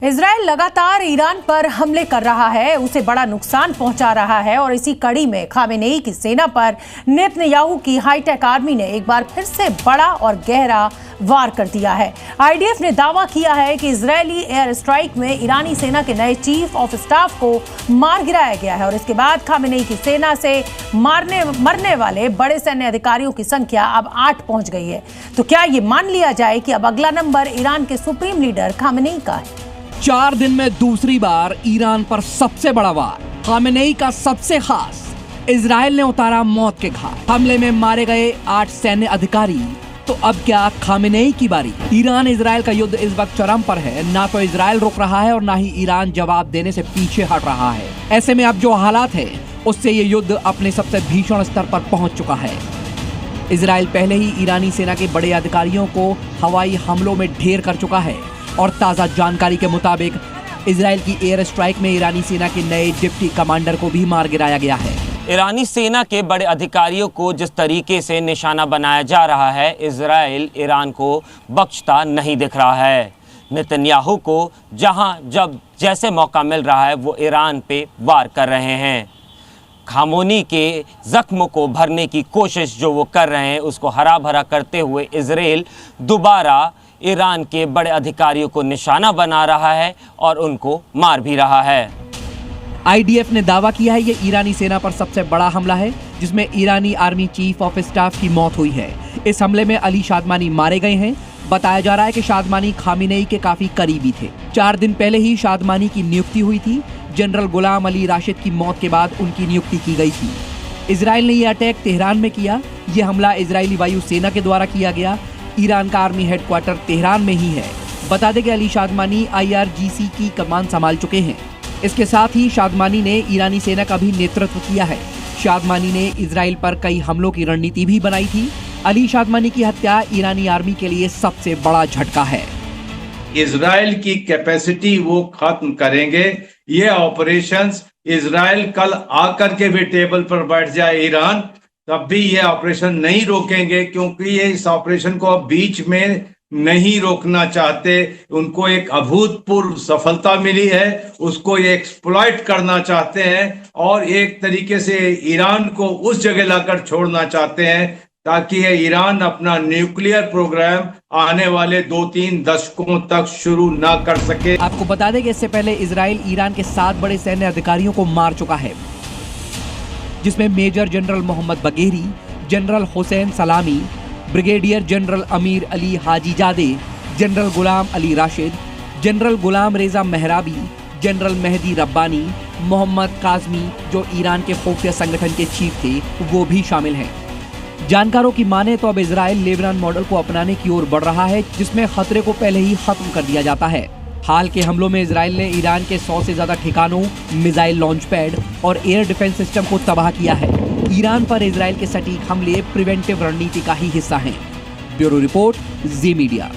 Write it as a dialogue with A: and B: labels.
A: Israel लगातार Iran पर हमले कर रहा है, उसे बड़ा नुकसान पहुंचा रहा है और इसी कड़ी में खामेनेई की सेना पर नेतन्याहू की हाईटेक आर्मी ने एक बार फिर से बड़ा और गहरा वार कर दिया है। आईडीएफ ने दावा किया है कि इजरायली एयर स्ट्राइक में ईरानी सेना के नए चीफ ऑफ स्टाफ को मार गिराया गया है और इसके बाद खामेनेई की सेना से मरने वाले बड़े सैन्य अधिकारियों की संख्या अब 8 पहुंच गई है। तो क्या ये मान लिया जाए कि अब अगला नंबर ईरान के सुप्रीम लीडर खामेनेई का है?
B: 4 दिन में दूसरी बार ईरान पर सबसे बड़ा वार, खामेनेई का सबसे खास। इजराइल ने उतारा मौत के घाट, हमले में मारे गए 8 सैन्य अधिकारी। तो अब क्या खामेनेई की बारी? ईरान इजराइल का युद्ध इस वक्त चरम पर है। ना तो इजराइल रुक रहा है और ना ही ईरान जवाब देने से पीछे हट रहा है। ऐसे में अब जो हालात है उससे ये युद्ध अपने सबसे भीषण स्तर पर पहुंच चुका है। इजराइल पहले ही ईरानी सेना के बड़े अधिकारियों को हवाई हमलों में ढेर कर चुका है और ताज़ा जानकारी के मुताबिक इजराइल की एयर स्ट्राइक में ईरानी सेना के नए डिप्टी कमांडर को भी मार गिराया गया है।
C: ईरानी सेना के बड़े अधिकारियों को जिस तरीके से निशाना बनाया जा रहा है, इजराइल ईरान को बख्शता नहीं दिख रहा है। नेतन्याहू को जहां जब जैसे मौका मिल रहा है वो ईरान पे वार कर रहे हैं। खामोनी के जख्म को भरने की कोशिश जो वो कर रहे हैं उसको हरा भरा करते हुए इजराइल दोबारा ईरान के बड़े अधिकारियों को निशाना बना रहा है और उनको मार भी रहा है।
B: आईडीएफ ने दावा किया है ये ईरानी सेना पर सबसे बड़ा हमला है जिसमें ईरानी आर्मी चीफ ऑफ स्टाफ की मौत हुई है। इस हमले में अली शादमानी मारे गए हैं। बताया जा रहा है कि शादमानी खामेनेई के काफी करीबी थे। 4 दिन पहले ही शादमानी की नियुक्ति हुई थी। जनरल गुलाम अली राशिद की मौत के बाद उनकी नियुक्ति की गई थी। इजराइल ने यह अटैक तेहरान में किया। यह हमला इजरायली वायु सेना के द्वारा किया गया। ईरान का आर्मी हेडक्वार्टर तेहरान में ही है। बता दें कि अली शादमानी IRGC की कमान संभाल चुके हैं। इसके साथ ही शादमानी ने ईरानी सेना का भी नेतृत्व किया है। शादमानी ने इजराइल पर कई हमलों की रणनीति भी बनाई थी। अली शादमानी की हत्या ईरानी आर्मी के लिए सबसे बड़ा झटका है।
D: इजराइल की कैपेसिटी वो खत्म करेंगे। ये ऑपरेशंस इजराइल कल आकर के भी टेबल पर बैठ जाए ईरान, तब भी ये ऑपरेशन नहीं रोकेंगे, क्योंकि ये इस ऑपरेशन को अब बीच में नहीं रोकना चाहते। उनको एक अभूतपूर्व सफलता मिली है, उसको ये एक्सप्लॉइट करना चाहते हैं और एक तरीके से ईरान को उस जगह लाकर छोड़ना चाहते हैं ताकि ये ईरान अपना न्यूक्लियर प्रोग्राम आने वाले 2-3 दशकों तक शुरू ना कर सके।
B: आपको बता दें कि इससे पहले इजराइल ईरान के 7 बड़े सैन्य अधिकारियों को मार चुका है, जिसमें major general Mohammad Bagheri, general Hossein Salami, brigadier general Amir Ali Hajizadeh, general Gholam Ali Rashid, general Gholam Reza Mehrabi, general Mehdi Rabbani, Mohammad Kazemi जो ईरान के खुफिया संगठन के चीफ थे वो भी शामिल हैं। जानकारों की माने तो अब इजराइल लेबनान मॉडल को अपनाने की ओर बढ़ रहा है, जिसमें खतरे को पहले ही खत्म कर दिया जाता है। हाल के हमलों में इजराइल ने ईरान के 100 से ज्यादा ठिकानों, मिसाइल लॉन्च पैड और एयर डिफेंस सिस्टम को तबाह किया है। ईरान पर इजराइल के सटीक हमले प्रिवेंटिव रणनीति का ही हिस्सा हैं। ब्यूरो रिपोर्ट, जी मीडिया।